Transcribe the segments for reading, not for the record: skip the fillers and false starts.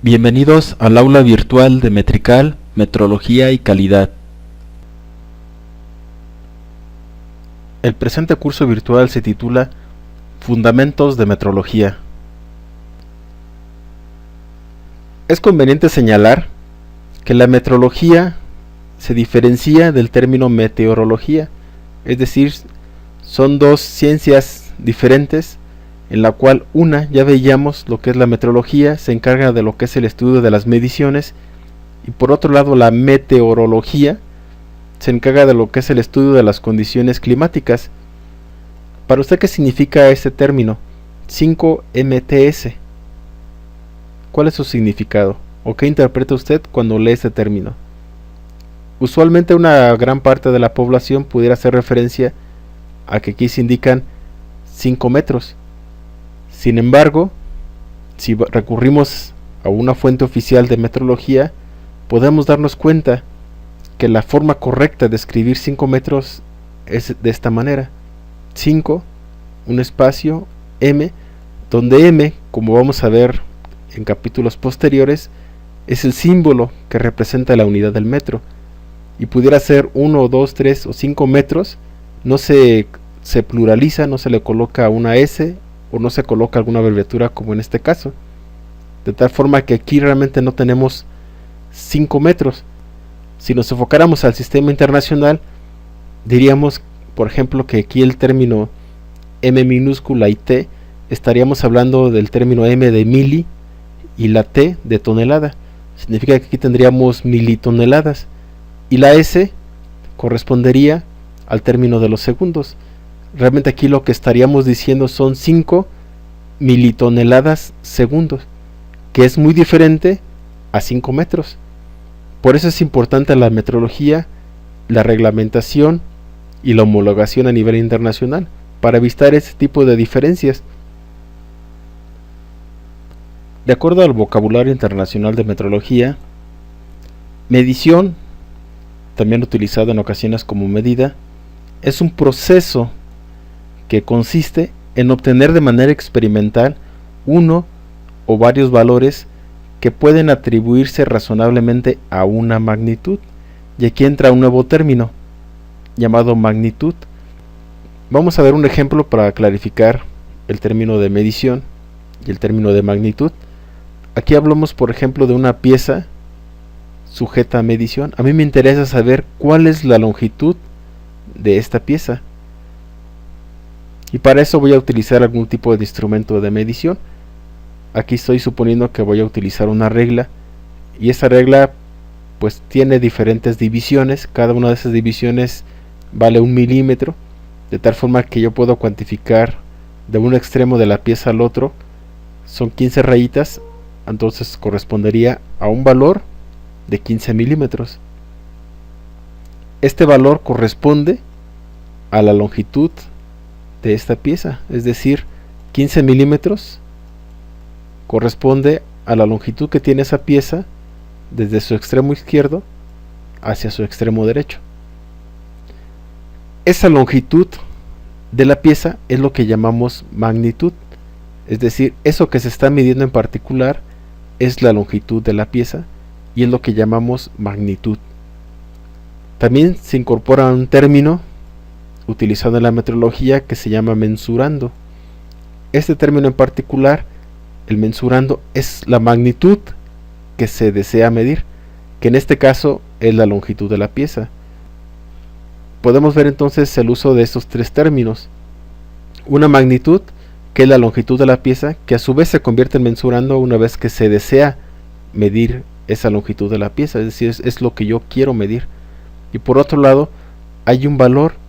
Bienvenidos al aula virtual de Metrical, Metrología y Calidad. El presente curso virtual se titula Fundamentos de Metrología. Es conveniente señalar que la metrología se diferencia del término meteorología, es decir, son dos ciencias diferentes, en la cual una, ya veíamos lo que es la metrología, se encarga de lo que es el estudio de las mediciones, y por otro lado la meteorología se encarga de lo que es el estudio de las condiciones climáticas. ¿Para usted qué significa este término? 5MTS. ¿Cuál es su significado? ¿O qué interpreta usted cuando lee este término? Usualmente una gran parte de la población pudiera hacer referencia a que aquí se indican 5 metros. Sin embargo, si recurrimos a una fuente oficial de metrología, podemos darnos cuenta que la forma correcta de escribir 5 metros es de esta manera: 5, un espacio, M, donde M, como vamos a ver en capítulos posteriores, es el símbolo que representa la unidad del metro. Y pudiera ser 1, 2, 3 o 5 metros, no se pluraliza, no se le coloca una S o no se coloca alguna abreviatura como en este caso, de tal forma que aquí realmente no tenemos 5 metros. Si nos enfocáramos al sistema internacional, diríamos, por ejemplo, que aquí el término M minúscula y T, estaríamos hablando del término M de mili y la T de tonelada. Significa que aquí tendríamos militoneladas, y la S correspondería al término de los segundos. Realmente aquí lo que estaríamos diciendo son 5 militoneladas segundos, que es muy diferente a 5 metros. Por eso es importante la metrología, la reglamentación y la homologación a nivel internacional, para evitar ese tipo de diferencias. De acuerdo al vocabulario internacional de metrología, medición, también utilizado en ocasiones como medida, es un proceso que consiste en obtener de manera experimental uno o varios valores que pueden atribuirse razonablemente a una magnitud. Y aquí entra un nuevo término llamado magnitud. Vamos a ver un ejemplo para clarificar el término de medición y el término de magnitud. Aquí hablamos, por ejemplo, de una pieza sujeta a medición. A mí me interesa saber cuál es la longitud de esta pieza, y para eso voy a utilizar algún tipo de instrumento de medición. Aquí estoy suponiendo que voy a utilizar una regla, y esa regla pues tiene diferentes divisiones. Cada una de esas divisiones vale 1 milímetro, de tal forma que yo puedo cuantificar de un extremo de la pieza al otro. Son 15 rayitas, entonces correspondería a un valor de 15 milímetros. Este valor corresponde a la longitud de esta pieza, es decir, 15 milímetros corresponde a la longitud que tiene esa pieza desde su extremo izquierdo hacia su extremo derecho. Esa longitud de la pieza es lo que llamamos magnitud, es decir, eso que se está midiendo en particular es la longitud de la pieza y es lo que llamamos magnitud. También se incorpora un término utilizado en la metrología que se llama mensurando. Este término en particular, el mensurando, es la magnitud que se desea medir, que en este caso es la longitud de la pieza. Podemos ver entonces el uso de estos tres términos: una magnitud, que es la longitud de la pieza, que a su vez se convierte en mensurando una vez que se desea medir esa longitud de la pieza, es decir, es lo que yo quiero medir. Y por otro lado, hay un valor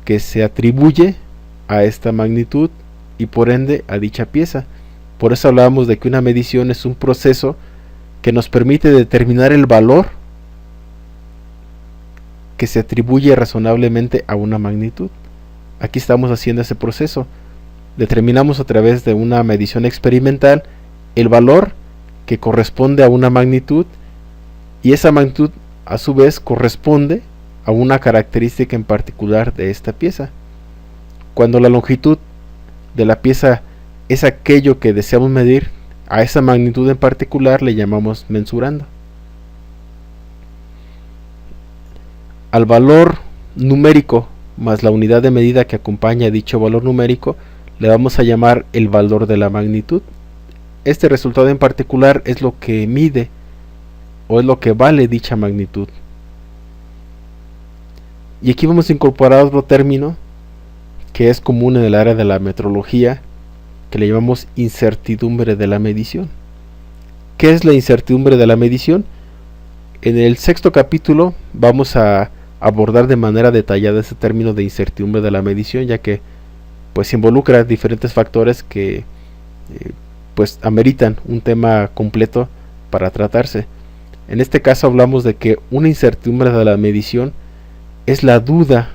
que se atribuye a esta magnitud y por ende a dicha pieza. Por eso hablábamos de que una medición es un proceso que nos permite determinar el valor que se atribuye razonablemente a una magnitud. Aquí estamos haciendo ese proceso. Determinamos a través de una medición experimental el valor que corresponde a una magnitud, y esa magnitud a su vez corresponde a una característica en particular de esta pieza. Cuando la longitud de la pieza es aquello que deseamos medir, a esa magnitud en particular le llamamos mensurando. Al valor numérico más la unidad de medida que acompaña a dicho valor numérico le vamos a llamar el valor de la magnitud. Este resultado en particular es lo que mide o es lo que vale dicha magnitud. Y aquí vamos a incorporar otro término que es común en el área de la metrología, que le llamamos incertidumbre de la medición. ¿Qué es la incertidumbre de la medición? En el 6º capítulo vamos a abordar de manera detallada ese término de incertidumbre de la medición, ya que pues involucra diferentes factores que pues ameritan un tema completo para tratarse. En este caso hablamos de que una incertidumbre de la medición es la duda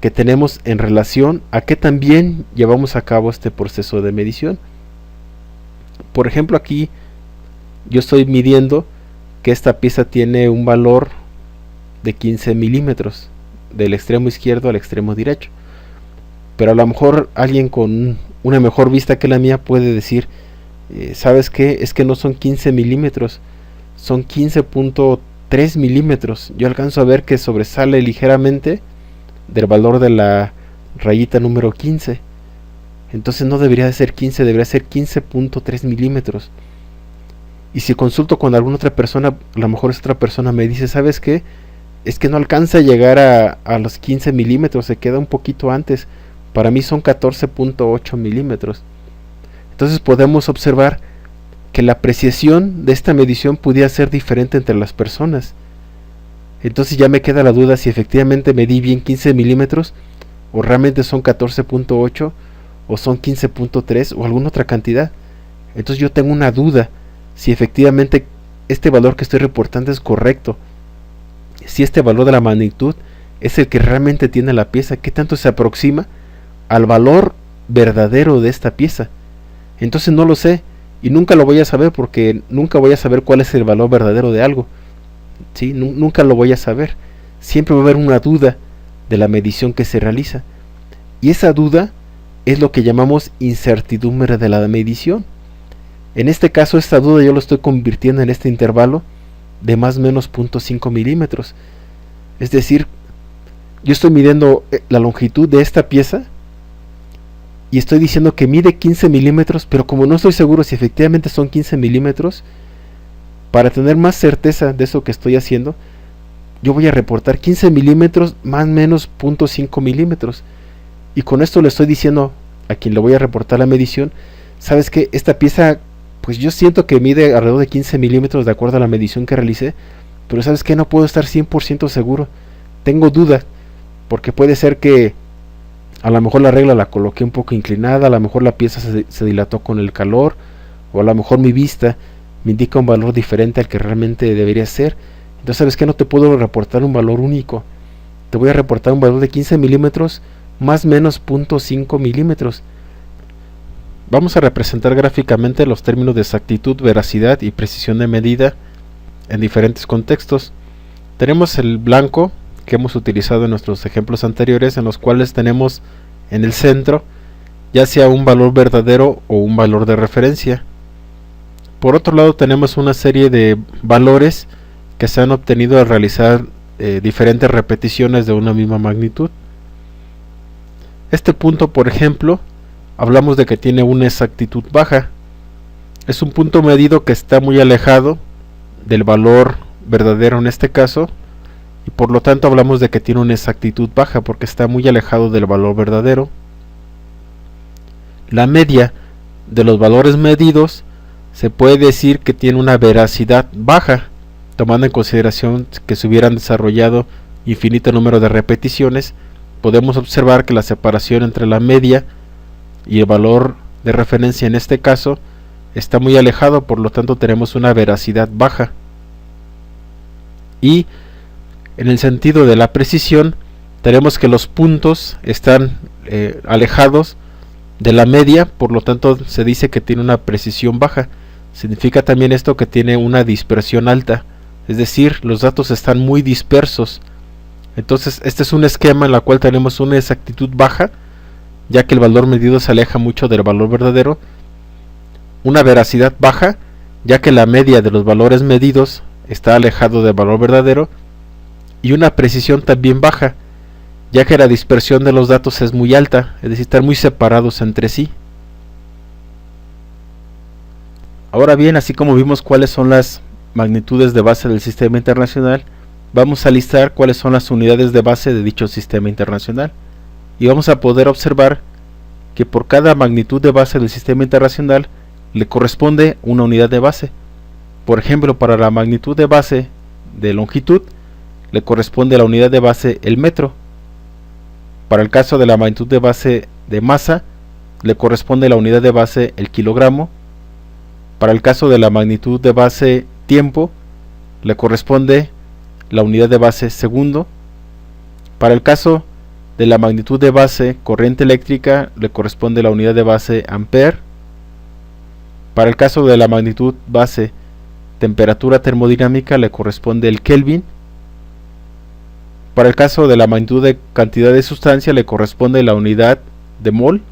que tenemos en relación a que también llevamos a cabo este proceso de medición. Por ejemplo, aquí yo estoy midiendo que esta pieza tiene un valor de 15 milímetros del extremo izquierdo al extremo derecho, pero a lo mejor alguien con una mejor vista que la mía puede decir, ¿sabes qué? Es que no son 15 milímetros, son 15.3 milímetros. Yo alcanzo a ver que sobresale ligeramente del valor de la rayita número 15. Entonces no debería de ser 15, debería ser 15.3 milímetros. Y si consulto con alguna otra persona, a lo mejor esa otra persona me dice, ¿sabes qué? Es que no alcanza a llegar a los 15 milímetros, se queda un poquito antes. Para mí son 14.8 milímetros. Entonces podemos observar que la apreciación de esta medición pudiera ser diferente entre las personas. Entonces ya me queda la duda si efectivamente medí bien 15 milímetros o realmente son 14.8 o son 15.3 o alguna otra cantidad. Entonces yo tengo una duda si efectivamente este valor que estoy reportando es correcto, si este valor de la magnitud es el que realmente tiene la pieza, qué tanto se aproxima al valor verdadero de esta pieza. Entonces no lo sé y nunca lo voy a saber, porque nunca voy a saber cuál es el valor verdadero de algo. ¿Sí? Nunca lo voy a saber. Siempre va a haber una duda de la medición que se realiza, y esa duda es lo que llamamos incertidumbre de la medición. En este caso esta duda yo lo estoy convirtiendo en este intervalo de más o menos 0.5 milímetros. Es decir, yo estoy midiendo la longitud de esta pieza y estoy diciendo que mide 15 milímetros, pero como no estoy seguro si efectivamente son 15 milímetros, para tener más certeza de eso que estoy haciendo, yo voy a reportar 15 milímetros más o menos 0.5 milímetros. Y con esto le estoy diciendo a quien le voy a reportar la medición, ¿sabes qué? Esta pieza, pues yo siento que mide alrededor de 15 milímetros de acuerdo a la medición que realicé, pero ¿sabes qué? No puedo estar 100% seguro. Tengo dudas, porque puede ser que a lo mejor la regla la coloqué un poco inclinada, a lo mejor la pieza se dilató con el calor, o a lo mejor mi vista me indica un valor diferente al que realmente debería ser. Entonces, ¿sabes qué? No te puedo reportar un valor único. Te voy a reportar un valor de 15 milímetros más o menos 0.5 milímetros. Vamos a representar gráficamente los términos de exactitud, veracidad y precisión de medida en diferentes contextos. Tenemos el blanco que hemos utilizado en nuestros ejemplos anteriores, en los cuales tenemos en el centro ya sea un valor verdadero o un valor de referencia. Por otro lado tenemos una serie de valores que se han obtenido al realizar diferentes repeticiones de una misma magnitud. Este punto, por ejemplo, hablamos de que tiene una exactitud baja. Es un punto medido que está muy alejado del valor verdadero en este caso, y por lo tanto hablamos de que tiene una exactitud baja porque está muy alejado del valor verdadero. La media de los valores medidos se puede decir que tiene una veracidad baja, tomando en consideración que se hubieran desarrollado infinito número de repeticiones. Podemos observar que la separación entre la media y el valor de referencia en este caso está muy alejado, por lo tanto tenemos una veracidad baja. Y en el sentido de la precisión, tenemos que los puntos están alejados de la media, por lo tanto se dice que tiene una precisión baja. Significa también esto que tiene una dispersión alta, es decir, los datos están muy dispersos. Entonces este es un esquema en el cual tenemos una exactitud baja, ya que el valor medido se aleja mucho del valor verdadero, una veracidad baja, ya que la media de los valores medidos está alejado del valor verdadero, y una precisión también baja, ya que la dispersión de los datos es muy alta, es decir, están muy separados entre sí. Ahora bien, así como vimos cuáles son las magnitudes de base del sistema internacional, vamos a listar cuáles son las unidades de base de dicho sistema internacional, y vamos a poder observar que por cada magnitud de base del sistema internacional le corresponde una unidad de base. Por ejemplo, para la magnitud de base de longitud le corresponde a la unidad de base el metro. Para el caso de la magnitud de base de masa le corresponde la unidad de base el kilogramo. Para el caso de la magnitud de base tiempo le corresponde la unidad de base segundo. Para el caso de la magnitud de base corriente eléctrica le corresponde la unidad de base ampere. Para el caso de la magnitud base temperatura termodinámica le corresponde el Kelvin. Para el caso de la magnitud de cantidad de sustancia le corresponde la unidad de mol.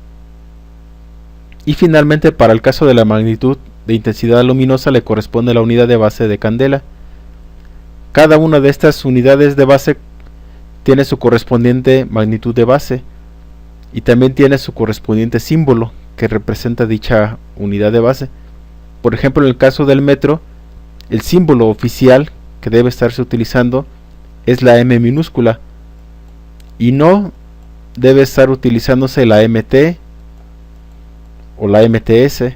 Y finalmente, para el caso de la magnitud de intensidad luminosa le corresponde la unidad de base de candela. Cada una de estas unidades de base tiene su correspondiente magnitud de base y también tiene su correspondiente símbolo que representa dicha unidad de base. Por ejemplo, en el caso del metro, el símbolo oficial que debe estarse utilizando es la M minúscula y no debe estar utilizándose la MT o la MTS,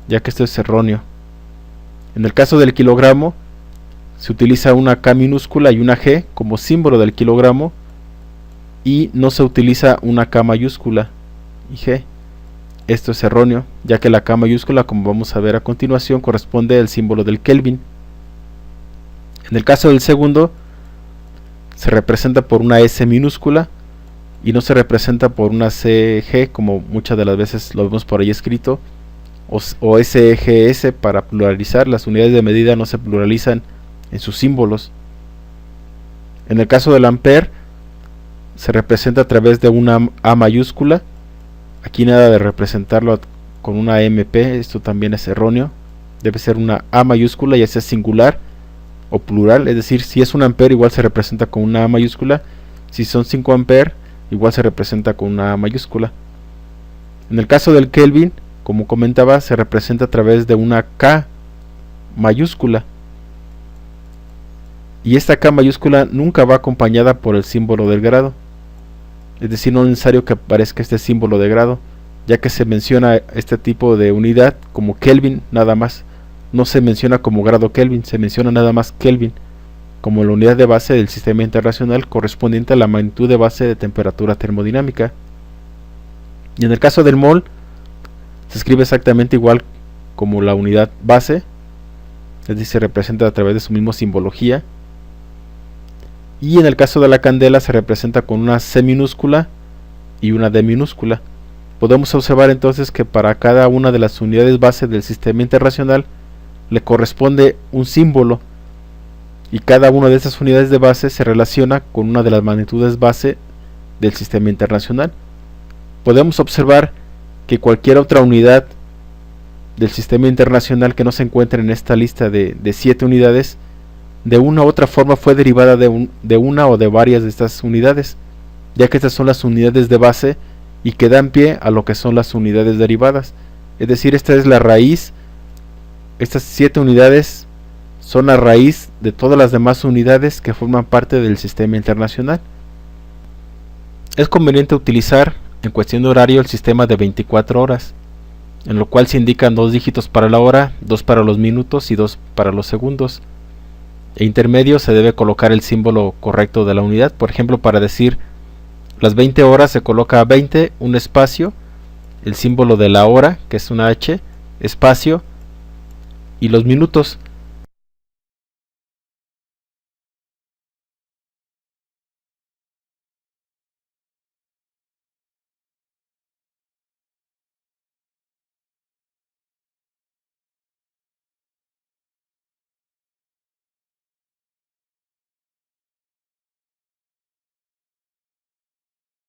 ya que esto es erróneo. En el caso del kilogramo se utiliza una K minúscula y una G como símbolo del kilogramo y no se utiliza una K mayúscula y G. Esto es erróneo, ya que la K mayúscula, como vamos a ver a continuación, corresponde al símbolo del Kelvin. En el caso del segundo se representa por una S minúscula y no se representa por una CG, como muchas de las veces lo vemos por ahí escrito, o SGS para pluralizar. Las unidades de medida no se pluralizan en sus símbolos. En el caso del ampere se representa a través de una A mayúscula. Aquí nada de representarlo con una MP, esto también es erróneo. Debe ser una A mayúscula, ya sea singular o plural, es decir, si es un ampere igual se representa con una A mayúscula, si son 5 ampere igual se representa con una A mayúscula. En el caso del Kelvin, como comentaba, se representa a través de una K mayúscula, y esta K mayúscula nunca va acompañada por el símbolo del grado, es decir, no es necesario que aparezca este símbolo de grado, ya que se menciona este tipo de unidad como Kelvin nada más. No se menciona como grado Kelvin, se menciona nada más Kelvin como la unidad de base del sistema internacional correspondiente a la magnitud de base de temperatura termodinámica. Y en el caso del mol se escribe exactamente igual como la unidad base, es decir, se representa a través de su misma simbología. Y en el caso de la candela se representa con una C minúscula y una D minúscula. Podemos observar entonces que para cada una de las unidades base del sistema internacional le corresponde un símbolo, y cada una de esas unidades de base se relaciona con una de las magnitudes base del sistema internacional. Podemos observar que cualquier otra unidad del sistema internacional que no se encuentre en esta lista de 7 unidades, de una u otra forma fue derivada de una o de varias de estas unidades, ya que estas son las unidades de base y que dan pie a lo que son las unidades derivadas. Es decir, esta es la raíz. Estas 7 unidades son la raíz de todas las demás unidades que forman parte del sistema internacional. Es conveniente utilizar en cuestión de horario el sistema de 24 horas, en lo cual se indican 2 dígitos para la hora, 2 para los minutos y 2 para los segundos. E intermedio se debe colocar el símbolo correcto de la unidad. Por ejemplo, para decir las 20 horas se coloca 20, un espacio, el símbolo de la hora, que es una H, espacio, y los minutos